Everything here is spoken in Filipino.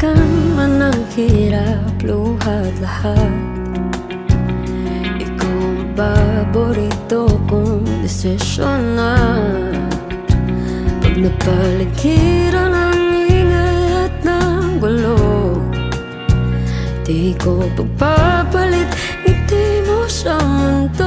Masaktan man ang hirap, luhat lahat. Ikaw ang paborito kong desisyon na pag napaligiran ang ingay at ng gulo, di ko pagpapalit ngiti mo sa mundo.